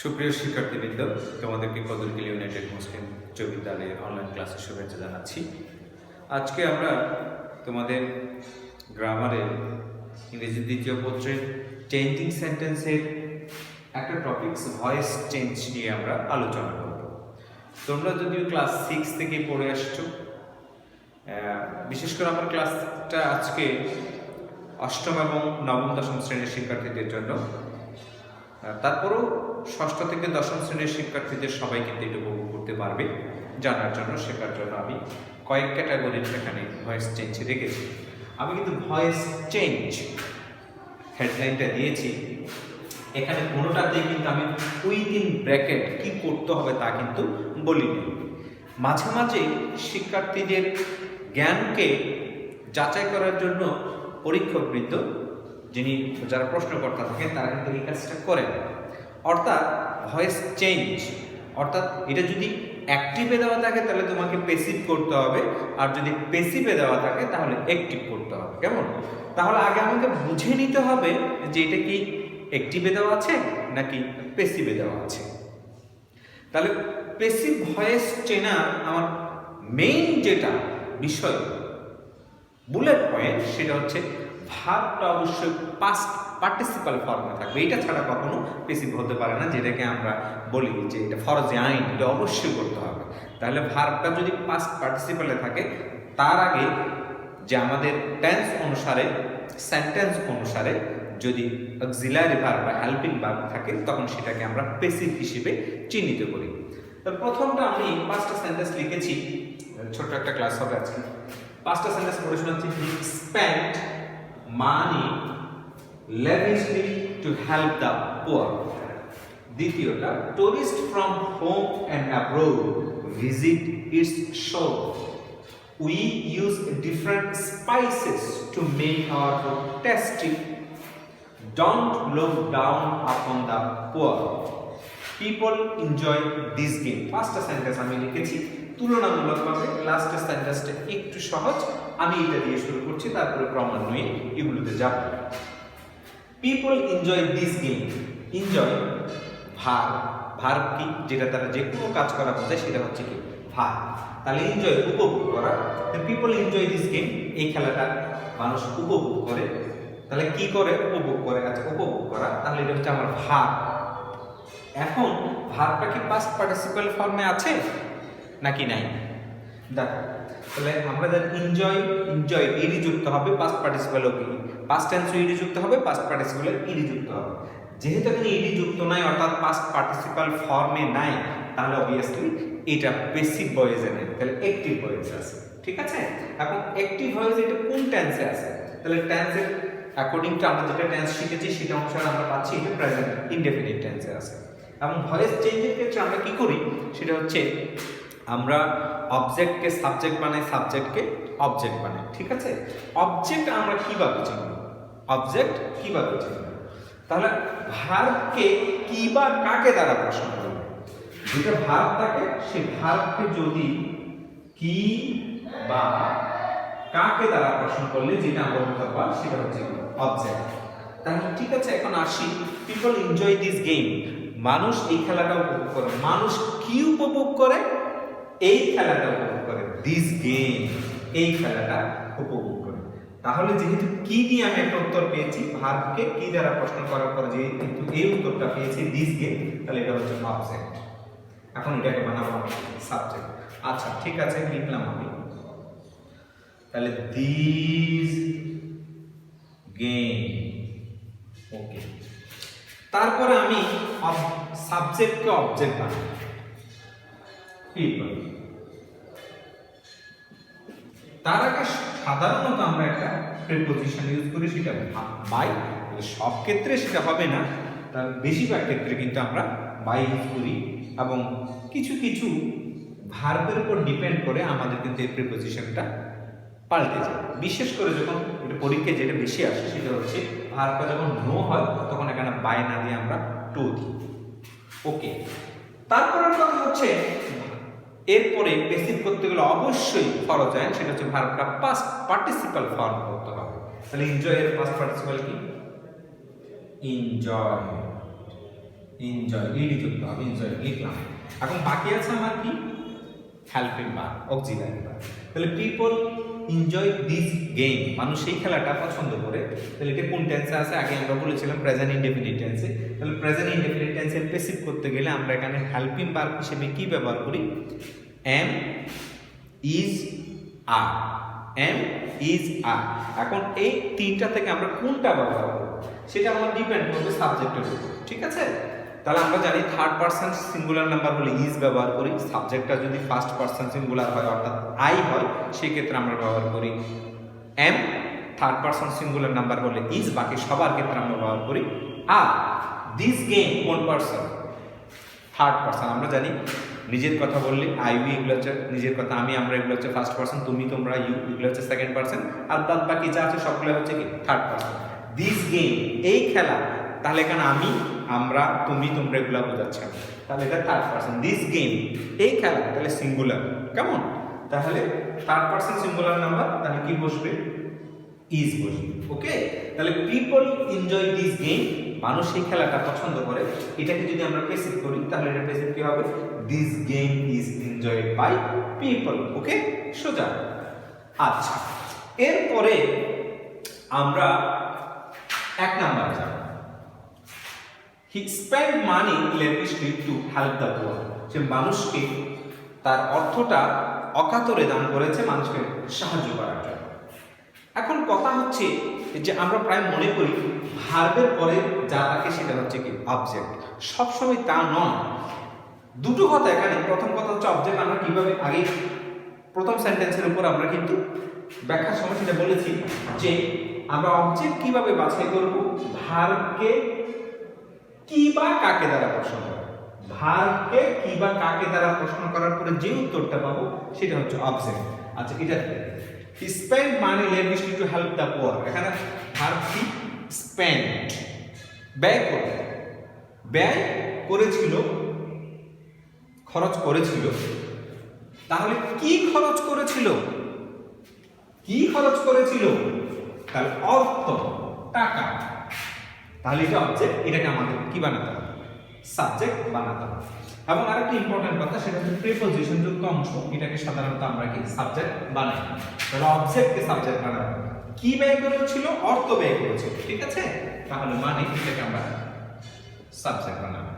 সুপ্রিয় শিক্ষার্থীবৃন্দ, তোমাদেরকে কদরকিল ইউনাইটেড মুসলিম উচ্চ বিদ্যালয়ের অনলাইন ক্লাসে শুভেচ্ছা জানাচ্ছি। আজকে আমরা তোমাদের গ্রামারের ইংরেজি দ্বিতীয় পত্রের চেঞ্জিং সেন্টেন্সের একটা টপিকস ভয়েস চেঞ্জ নিয়ে আমরা আলোচনা করব। তোমরা যদিও ক্লাস 6 থেকে পড়ে আসছো, বিশেষ করে আমার ক্লাসটা আজকে অষ্টম এবং নবম দশম শ্রেণীর শিক্ষার্থীদের জন্য, তারপরেও ষষ্ঠ থেকে দশম শ্রেণীর শিক্ষার্থীদের সবাই কিন্তু এটা উপভোগ করতে পারবে। জানার জন্য, শেখার জন্য আমি কয়েক ক্যাটাগরির এখানে ভয়েস চেঞ্জ রেখেছি। আমি কিন্তু ভয়েস চেঞ্জ হেডলাইনটা দিয়েছি, এখানে কোনোটাতেই কিন্তু আমি উইদিন ব্র্যাকেট কি করতে হবে তা কিন্তু বলিনি। মাঝে মাঝে শিক্ষার্থীদের জ্ঞানকে যাচাই করার জন্য পরীক্ষকবৃন্দ যারা প্রশ্নকর্তা থাকেন তারা কিন্তু এই কাজটা করেন। অর্থাৎ ভয়েস চেঞ্জ অর্থাৎ এটা যদি অ্যাক্টিভে দেওয়া থাকে তাহলে তোমাকে প্যাসিভ করতে হবে, আর যদি প্যাসিভে দেওয়া থাকে তাহলে অ্যাক্টিভ করতে হবে। কেমন? তাহলে আগে আমাকে বুঝে নিতে হবে যে এটা কি অ্যাক্টিভে দেওয়া আছে নাকি প্যাসিভে দেওয়া আছে। তাহলে প্যাসিভ ভয়েস চেনার আমার মেইন যেটা বিষয় বুলেট পয়েন্ট, সেটা হচ্ছে ভার্বটা অবশ্যই পাস্ট পার্টিসিপাল ফর্মে থাকবে। এটা ছাড়া কখনো প্যাসিভ হতে পারে না, যেটাকে আমরা বলি যে এটা ফরজে আইন, এটা অবশ্যই করতে হবে। তাহলে ভার্বটা যদি পাস্ট পার্টিসিপালে থাকে, তার আগে যে আমাদের টেন্স অনুসারে সেন্টেন্স অনুসারে যদি অক্সিলারি ভার্ব বা হেল্পিং ভার্ব থাকে, তখন সেটাকে আমরা প্যাসিভ হিসেবে চিহ্নিত করি। তো প্রথমটা আমি পাঁচটা সেন্টেন্স লিখেছি, ছোট্ট একটা ক্লাস হবে আজকে। পাঁচটা সেন্টেন্স পড়ে শোনাচ্ছি। He spent money lavishly to help the poor. দ্বিতীয়টা, tourist from home and abroad visit its shore. We use different spices to make our food tasty. Don't look down upon the poor. People enjoy this game. ফার্স্টটা sentence আমি লিখেছি তুলনামূলকভাবে, লাস্টের সেন্টেন্সটা একটু সহজ, আমি এটা দিয়ে শুরু করছি, তারপরে ক্রমান্বয়ে এগুলোতে যাব। People enjoy this game. Enjoy verb কি, যেটা তারা যে কোনো কাজ করা বোঝায়, সেটা হচ্ছে কি ভার্ব। তাহলে এনজয় উপভোগ করা। পিপল এনজয় দিস গেম, এই খেলাটা মানুষ উপভোগ করে। তাহলে কি করে? উপভোগ করে। আচ্ছা, উপভোগ করা, তাহলে এটা হচ্ছে আমার ভার্ব। এখন ভার্বটা কি পাস্ট পার্টিসিপাল ফর্মে আছে নাকি নাই? দেখো, তাহলে আমরা জানি এনজয় ইডি যুক্ত হবে, পাস্ট পার্টিসিপাল কি পাস্ট টেন্স ইডি যুক্ত হবে, পাস্ট পার্টিসিপাল ইডি যুক্ত হবে। যেহেতু এখানে ইডি যুক্ত নাই, অর্থাৎ পাস্ট পার্টিসিপাল ফর্মে নাই, তাহলে অবভিয়াসলি এটা প্যাসিভ ভয়েসে নেই, তাহলে অ্যাক্টিভ ভয়েসে আছে। ঠিক আছে? এখন অ্যাক্টিভ ভয়েস এটা কোন টেন্সে আছে? তাহলে টেন্সের অ্যাকর্ডিং টু আমরা যেটা টেন্স শিখেছি সেটা অনুসারে আমরা পাচ্ছি এটা প্রেজেন্ট ইনডেফিনিট টেন্সে আছে। এবং ভয়েস চেঞ্জের ক্ষেত্রে আমরা কি করি, সেটা হচ্ছে আমরা অবজেক্টকে সাবজেক্ট বানাই, সাবজেক্টকে অবজেক্ট বানাই। ঠিক আছে? অবজেক্ট আমরা কিভাবে চিনব? অবজেক্ট কিভাবে চিনব? তাহলে ভার্বকে কি বা কাকে দ্বারা প্রশ্ন করব? যেটা ভার্ব থাকে সেই ভার্বকে যদি কি বা কাকে দ্বারা প্রশ্ন করলে যেটা আমরা বলতে পারি সেটা হচ্ছে অবজেক্ট। তাহলে ঠিক আছে, এখন আসি। পিপল এনজয় দিস গেম, মানুষ এই খেলাটা উপভোগ করে। মানুষ কি উপভোগ করে? এই খেলাটা উপভোগ করে। দিস গেম, এই খেলাটা উপভোগ করে। তাহলে যেহেতু কি দিয়ে আমি একটা উত্তর পেয়েছি, ভার্বকে কি দ্বারা প্রশ্ন করার পর যে কিন্তু এই উত্তরটা পেয়েছি দিস গেম, তাহলে এটা হচ্ছে অবজেক্ট। এখন এটাকে বানাবো আমি সাবজেক্ট। আচ্ছা, ঠিক আছে, লিখলাম আমি। তাহলে দিস গেম, ওকে। তারপরে আমি সাবজেক্টকে অবজেক্ট বানাই, পিপল। তার আগে সাধারণত আমরা একটা প্রিপোজিশন ইউজ করি, সেটা বাই। সব ক্ষেত্রে সেটা হবে না, তার বেশিরভাগ ক্ষেত্রে কিন্তু আমরা বাই ইউজ করি, এবং কিছু কিছু ভার্বের উপর ডিপেন্ড করে আমাদের কিন্তু এই প্রিপোজিশনটা পাল্টে যায়। বিশেষ করে যখন এটা পরীক্ষায় যেটা বেশি আসে সেটা হচ্ছে ভার্বটা যখন নো হয়, তখন এখানে বাই না দিয়ে আমরা টু দিই। ওকে। তারপরের কথা হচ্ছে এরপরে প্যাসিভ করতে গেলে অবশ্যই ফরজ আইন, সেটা হচ্ছে ভার্বটা পাস্ট পার্টিসিপাল ফর্ম করতে হবে। তাহলে এনজয় এর পাস্ট পার্টিসিপাল কি? এনজয়। এনজয় ইডি যুক্ত হবে, এনজয় লিখলাম। এখন বাকি আছে আমার কি হেল্পিং ভার্ব, অক্সিলারি ভার্ব। তাহলে পিপল এনজয় দিস গেম, মানুষ সেই খেলাটা পছন্দ করে। তাহলে এটা কোন টেন্সে আছে? আগে আমরা বলেছিলাম প্রেজেন্ট ইনডেফিনিট টেন্সে। তাহলে প্রেজেন্ট ইনডেফিনিট টেন্সের প্যাসিভ করতে গেলে আমরা এখানে হেল্পিং ভার্ব হিসেবে কি ব্যবহার করি? Am, is, are. Am, is, are. এখন এই তিনটা থেকে আমরা কোনটা ব্যবহার করব সেটা আমার ডিপেন্ড করবে সাবজেক্টের উপর, ঠিক আছে? তাহলে আমরা জানি থার্ড পারসন সিঙ্গুলার নাম্বার হলে ইজ ব্যবহার করি, সাবজেক্টটা যদি ফার্স্ট পারসন সিঙ্গুলার হয় অর্থাৎ আই হয় সেই ক্ষেত্রে আমরা ব্যবহার করি am. Third person singular number হলে ইজ, বাকি সবার ক্ষেত্রে আমরা ব্যবহার করি আর। দিস গেম কোন পারসন? Third person. আমরা জানি নিজের কথা বললে আই, ইউ এগুলো হচ্ছে নিজের কথা, আমি, আমরা এগুলো হচ্ছে ফার্স্ট পারসন, তুমি, তোমরা, ইউ এগুলো হচ্ছে সেকেন্ড পারসন, আর বাদ বাকি যা আছে সবগুলো হচ্ছে কি থার্ড পারসন। দিস গেম এই খেলা, তাহলে এখানে আমি, আমরা, তুমি, তোমরা এগুলো বোঝাচ্ছে, তাহলে এটা থার্ড পারসন। দিস গেম এই খেলা, তাহলে সিঙ্গুলার, কেমন? তাহলে থার্ড পারসন সিঙ্গুলার নাম্বার, তাহলে কি বসবে? ইজ বসবে। ওকে, তাহলে পিপল এনজয় দিস গেম, মানুষ এই খেলাটা পছন্দ করে। এটাকে যদি আমরা প্যাসিভ করি তাহলে এটা প্যাসিভ কি হবে? This game is enjoyed by people. Okay, সোজা। আচ্ছা, এরপরে আমরা এক নাম্বারে যাব। He spend money lavishly to help the poor, যে মানুষকে তার অর্থটা অকাতরে দান করেছে মানুষকে সাহায্য করার জন্য। এখন কথা হচ্ছে যে আমরা প্রায় মনে করি ভার্বের পরে যা থাকে সেটা হচ্ছে কি অবজেক্ট। সবসময় তা নয়। দুটো কথা এখানে। প্রথম কথা হচ্ছে অবজেক্ট আমরা কিভাবে, আগে প্রথম সেন্টেন্সের উপর আমরা কিন্তু ব্যাখ্যার সময় সেটা বলেছি যে আমরা অবজেক্ট কিভাবে বাছাই করব? ভার্বকে কি বা কাকে দ্বারা প্রশ্ন করা, ভার্বকে কি বা কাকে দ্বারা প্রশ্ন করার পরে যে উত্তরটা পাবো সেটা হচ্ছে অবজেক্ট। আচ্ছা, এটা he spend money lavishly to help the poor, এখানে ভার্ব কি স্পেন্ড, ব্যয় করে, ব্যয় করেছিল, খরচ করেছিল। তাহলে কি খরচ করেছিল? কি খরচ করেছিল? তাহলে অর্থ, টাকা। তাহলে এটা অবজেক্ট, এটাকে আমাদের কি বানাতে হবে? সাবজেক্ট বানাতে হবে। এবং আরেকটা ইম্পর্টেন্ট কথা, সেটা হচ্ছে প্রিপোজিশন যুক্ত অংশ, এটাকে সাধারণত আমরা কি সাবজেক্ট বানাই। তাহলে অবজেক্টকে সাবজেক্ট বানাবো। কি ব্যয় করেছিল? অর্থ ব্যয় করেছিল, ঠিক আছে? তাহলে মানে এটাকে আমরা সাবজেক্ট বানাবো।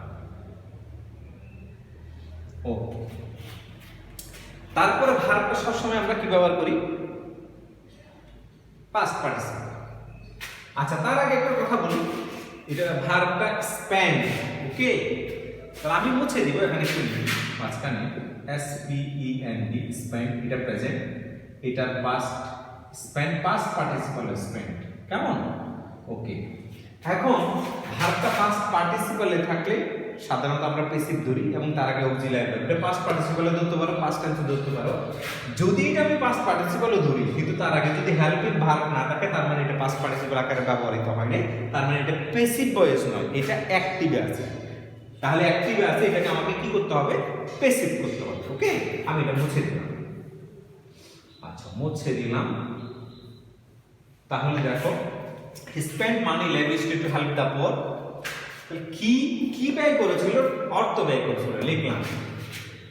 ও, তারপরে ভার্বটা সবসময় আমরা কি ব্যবহার করি? Past participle. আচ্ছা, তার আগে একটা কথা বলি, এটা ভার্বটা স্পেন্ড। ওকে, তাহলে আমি মুছে দিব এখানে একটু মাঝখানে S P E N D, spend, এটা প্রেজেন্ট, এটা past, spend past participle spend, কেমন? ওকে, এখন ভার্বটা পাস্ট পার্টিসিপলে থাকলে সাধারণত আমরা প্যাসিভ ধরি এবং তার আগে অক্সিলারি ভার্ব, এটা পাস্ট পার্টিসিপলে ধরতে পারো, পাস্ট টেন্সে ধরতে পারো। যদি এটা আমি পাস্ট পার্টিসিপলে ধরি কিন্তু তার আগে যদি হেল্পিং ভার্ব না থাকে, তার মানে এটা পাস্ট পার্টিসিপল আকারে ব্যবহৃত হয়নি, তার মানে এটা প্যাসিভ ভয়েস নয়, এটা অ্যাক্টিভে আছে। তাহলে অ্যাক্টিভে আছে, এটাকে আমাকে কি করতে হবে? প্যাসিভ করতে হবে। ওকে, আমি এটা মুছে দিলাম। আচ্ছা, মুছে দিলাম। তাহলে দেখো, spend money lavishly to help the poor, কি কি ব্যয় করেছিল? অর্থ ব্যয় করেছিল, লিখলাম।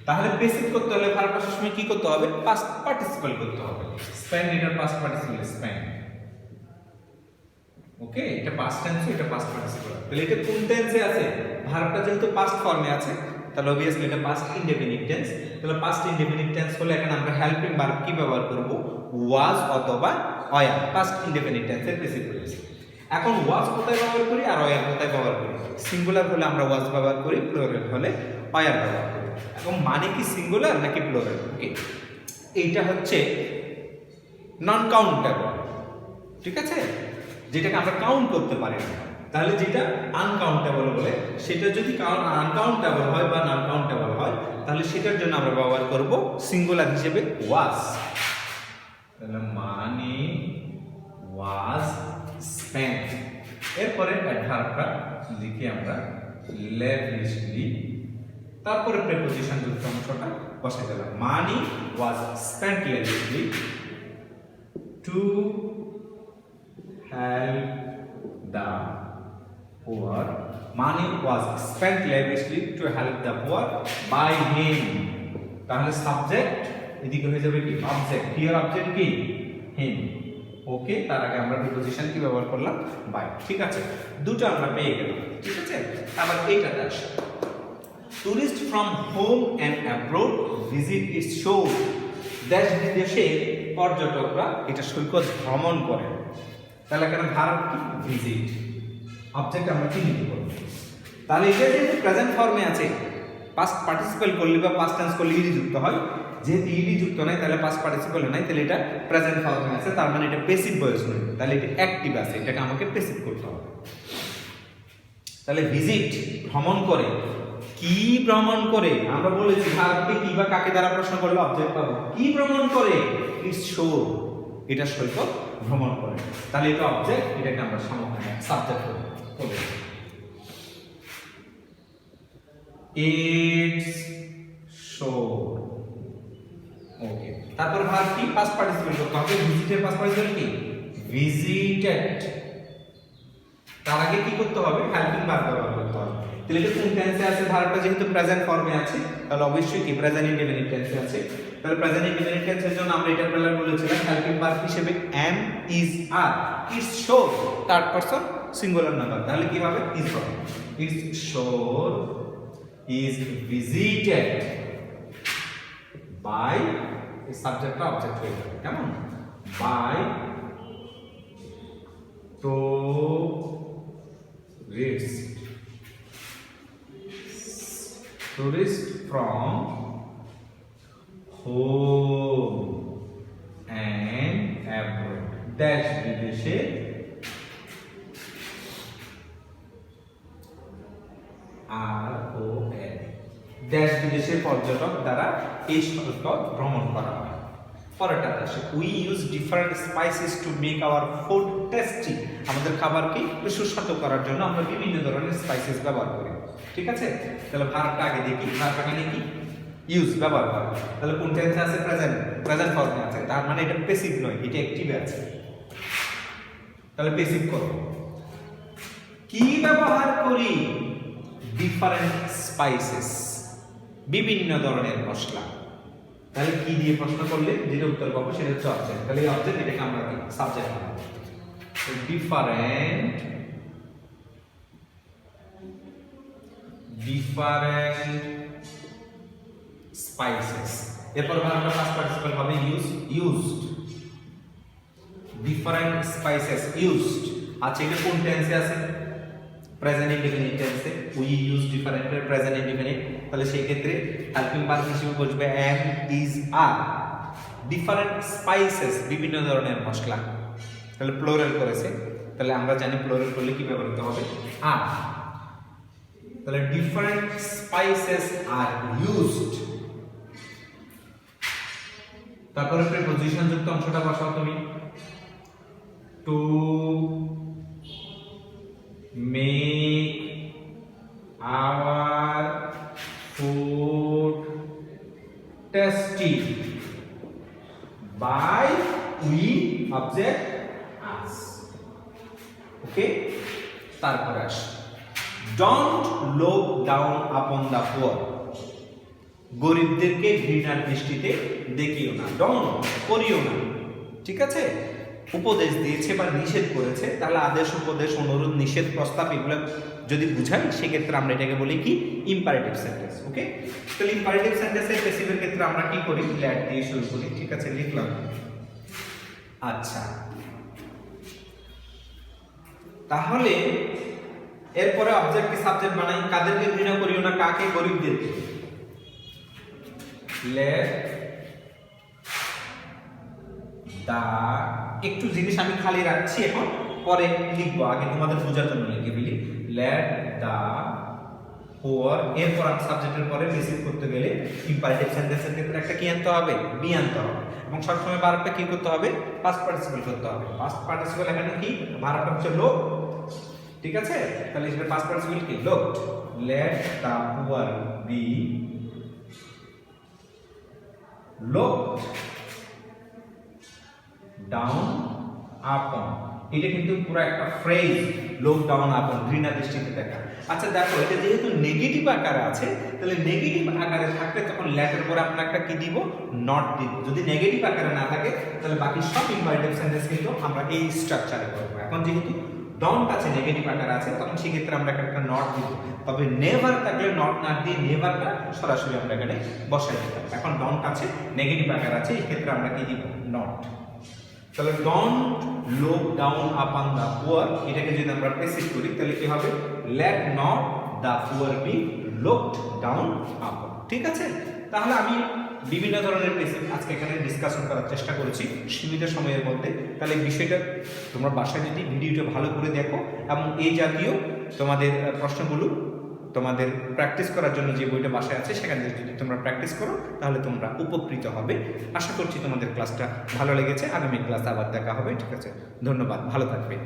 তাহলে প্যাসিভ করতে হলে ভার্বটা সবসময় কি করতে হবে? পাস্ট পার্টিসিপল করতে হবে। স্পেন্ড, এটা পাস্ট পার্টিসিপল স্পেন্ড। ওকে, এটা পাস্ট টেন্স, এটা পাস্ট পার্টিসিপল। তাহলে এটা কোন টেন্সে আছে? ভার্বটা যেহেতু পাস্ট ফর্মে আছে, তাহলে অবভিয়াসলি এটা পাস্ট ইনডেফিনিট টেন্স। তাহলে পাস্ট ইনডেফিনিট টেন্স হলে এখানে আমরা হেল্পিং ভার্ব কি ব্যবহার করব? ওয়াজ অথবা ওয়ার, পাস্ট ইনডেফিনিট টেন্সের প্যাসিভ ভয়েস। এখন ওয়াজ কোথায় ব্যবহার করি আর ওয়ার কোথায় ব্যবহার করি? সিঙ্গুলার হলে আমরা ওয়াজ ব্যবহার করি, প্লুরাল হলে ওয়ার ব্যবহার করি। এবং মানে কি সিঙ্গুলার নাকি প্লুরাল? ওকে, এইটা হচ্ছে নন কাউন্টেবল, ঠিক আছে? যেটাকে আমরা কাউন্ট করতে পারি না। তাহলে যেটা আনকাউন্টেবল বলে, সেটা যদি আনকাউন্টেবল হয় বা নন কাউন্টেবল হয়, তাহলে সেটার জন্য আমরা ব্যবহার করব সিঙ্গুলার হিসেবে ওয়াজ। তাহলে মানে ওয়াজ স্পেন্ট। এরপরে অ্যাডভার্বটা লিখে আমরা লেভিশলি, তারপরে প্রিপোজিশন যুক্ত অংশটা বসাই দিলাম। Money was spent lavishly to help the poor, money was spent lavishly to help the poor by him. তাহলে সাবজেক্ট এদিকে হয়ে যাবে কি অবজেক্ট, হিয়ার অবজেক্ট কি হিম। ওকে, তার আগে আমরা প্রিপজিশন কি ব্যবহার করলাম বাই। ঠিক আছে, দুটো আমরা পেয়ে গেলাম। ঠিক আছে, আবার এইটাতে আসি, tourist from home and abroad visit it's show. দেশ বিদেশে পর্যটকরা এটা সৈকত ভ্রমণ করে। তাহলে এখানে ভার্ব কি ভিজিট, অবজেক্ট আমরা কি নিতে পারবো। তাহলে এটা যেহেতু প্রেজেন্ট ফর্মে আছে, পাস্ট পার্টিসিপেল করলে বা পাস্ট টেন্স করলে ইডি যুক্ত হয়, যেহেতু ইডি যুক্ত নাই তাহলে পাস্ট পার্টিসিপেল নাই, তাহলে এটা প্রেজেন্ট ফর্মে আছে, তার মানে এটা প্যাসিভ ভয়েস নয়, তাহলে এটা অ্যাক্টিভ আছে, এটাকে আমাকে প্যাসিভ করতে হবে। তাহলে ভিজিট ভ্রমণ করে, কি ভ্রমণ করে আমরা বলেছি ভার্বকে কি বা কাকে দ্বারা প্রশ্ন করলে অবজেক্ট পাবো, কি ভ্রমণ করে ইটস শো, এটা সৈকত ভ্রমণ করে, তাহলে এটা অবজেক্ট, এটাকে আমরা সাবজেক্ট করব। It's show. ওকে, তারপর ভার্ব কি পাস্ট পার্টিসিপেল করতে হবে, ভিজিটের পাস্ট পার্টিসিপেল কি ভিজিটেড, তার আগে কি করতে হবে হেল্পিং ভার্ব ব্যবহার করতে হবে। তাহলে এটা কোন টেন্সে আছে, ভার্বটা যেহেতু প্রেজেন্ট ফর্মে আছে তাহলে অবশ্যই কি প্রেজেন্ট ইনডেফিনিট টেন্সে আছে। তাহলে প্রেজেন্ট ইনডেফিনিট টেন্সের জন্য আমরা এটা বেলার বলেছিলাম হেল্পিং ভার্ব হিসেবে am is are, it's show third person singular number, তাহলে কি হবে ইজ হবে, it's show is visited by, এই সাবজেক্টটা অবজেক্ট হয়ে যাবে কেমন, by tourist from home and abroad, দেশ বিদেশে দেশ বিদেশের পর্যটক দ্বারা এই সৈকত ভ্রমণ করা হয়। পরেরটা আসে, we use different spices to make our food tasty, আমাদের খাবারকে সুস্বাদু করার জন্য আমরা বিভিন্ন ধরনের স্পাইসেস ব্যবহার করি। ঠিক আছে, তাহলে ভার্বটা আগে দেখি, ভার্বটা আগে কি ইউজ ব্যবহার করা, তাহলে কোন টেন্সে আছে প্রেজেন্ট ফর্মে আছে, তার মানে এটা প্যাসিভ নয়, এটা অ্যাক্টিভে আছে, তাহলে প্যাসিভ করব। কি ব্যবহার করি ডিফারেন্ট স্পাইসেস, বিভিন্ন ধরনের মশলা, তাহলে কি দিয়ে প্রশ্ন করলে যেটা উত্তর পাবো সেটা হচ্ছে অবজেক্ট, তাহলে এই অবজেক্ট এটাকে আমরা কি সাবজেক্ট বানাবো। ডিফারেন্ট স্পাইসেস, এরপর ভার্বটা পাস্ট পার্টিসিপল হবে ইউজড, ডিফারেন্ট স্পাইসেস ইউজড। আচ্ছা, এটা কোন টেন্সে আছে প্রেজেন্ট ইনডেফিনিট টেন্সে, we use different present indefinite, তাহলে সেই ক্ষেত্রে হেল্পিং ভার্ব হিসেবে বসবে am is are, different spices বিভিন্ন ধরনের মশলা, তাহলে প্লুরাল করেছে, তাহলে আমরা জানি প্লুরাল করলে কি ব্যবহৃত হবে আর, তাহলে ডিফারেন্ট স্পাইসেস আর ইউজড। তারপরে প্রিপজিশন যুক্ত অংশটা বসাও তুমি, to make our food tasty by we object us. ওকে, তারপরে আসি, don't look down upon the poor, গরিবদেরকে ঘৃণার দৃষ্টিতে দেখিও না, ডোন্ট করিও না। ঠিক আছে, উপদেশ দিয়েছে বা নিষেধ করেছে, তাহলে আদেশ উপদেশ অনুরোধ নিষেধ প্রস্তাব এগুলো যদি বুঝাই সেক্ষেত্রে আমরা এটাকে বলি কি ইম্পারেটিভ সেন্টেন্স। ওকে, তাহলে ইম্পারেটিভ সেন্টেন্সের প্যাসিভের ক্ষেত্রে আমরা কি করি ল্যাট দিয়ে শুরু করি। ঠিক আছে, লিখলাম। আচ্ছা, তাহলে এরপরে অবজেক্ট কি সাবজেক্ট বানাই, কাদেরকে ঘৃণা করিও না, কাকে, গরিবদেরকে। লেট দা, একটু জিনিস আমি খালি রাখছি, এখন পরে লিখবো, আগে তোমাদের বোঝার জন্য লিখে ফেলি। লেট দা পুয়ার, এরপর সাবজেক্টের পরে রিসিভ করতে গেলে ইম্পারেটিভ সেন্টেন্সের ক্ষেত্রে একটা কি আনতে হবে, বি আনতে হবে, এবং সবসময় ভার্বটা কি করতে হবে, পাস্ট পার্টিসিপল করতে হবে। পাস্ট পার্টিসিপল এখানে কি, ভার্বটা হচ্ছে লোক। ঠিক আছে, তাহলে এটা পাস্ট পার্টিসিপল কি লোক। Let the poor be looked down upon, এটা কিন্তু পুরো একটা ফ্রেজ, লোক ডাউন আপন, ঘৃণা দৃষ্টিতে দেখা। আচ্ছা দেখো, এটা যেহেতু নেগেটিভ আকারে আছে, তাহলে নেগেটিভ আকারে থাকলে তখন ল্যাটের পরে আমরা একটা কি দিব, নট দিব। যদি নেগেটিভ আকারে না থাকে তাহলে বাকি সব ইম্পারেটিভ সেন্টেন্স কিন্তু আমরা এই স্ট্রাকচারে করবো। এখন যেহেতু ডন্ট আছে, নেগেটিভ আকারে আছে, তখন সেক্ষেত্রে আমরা একটা নট দিব। তবে নেভার থাকলে নট না দিয়ে নেভারটা সরাসরি আমরা এখানে বসাই দিতাম। এখন ডন্ট আছে, নেগেটিভ আকার আছে, এই ক্ষেত্রে আমরা কি দিব, নট। তাহলে don't look down upon the poor, এটাকে যদি আমরা প্রেসিড করি তাহলে কি হবে, let not the poor be looked down upon. ঠিক আছে, তাহলে আমি বিভিন্ন ধরনের প্রেসিড আজকে এখানে ডিসকাশন করার চেষ্টা করেছি সীমিত সময়ের মধ্যে। তাহলে বিষয়টা তোমরা বাসায় যদি ভিডিওটা ভালো করে দেখো এবং এই জাতীয় তোমাদের প্রশ্নগুলো তোমাদের প্র্যাকটিস করার জন্য যে বইটা বাসায় আছে সেখান থেকে যদি তোমরা প্র্যাকটিস করো তাহলে তোমরা উপকৃত হবে। আশা করছি তোমাদের ক্লাসটা ভালো লেগেছে। আগামী ক্লাসে আবার দেখা হবে। ঠিক আছে, ধন্যবাদ, ভালো থাকবে।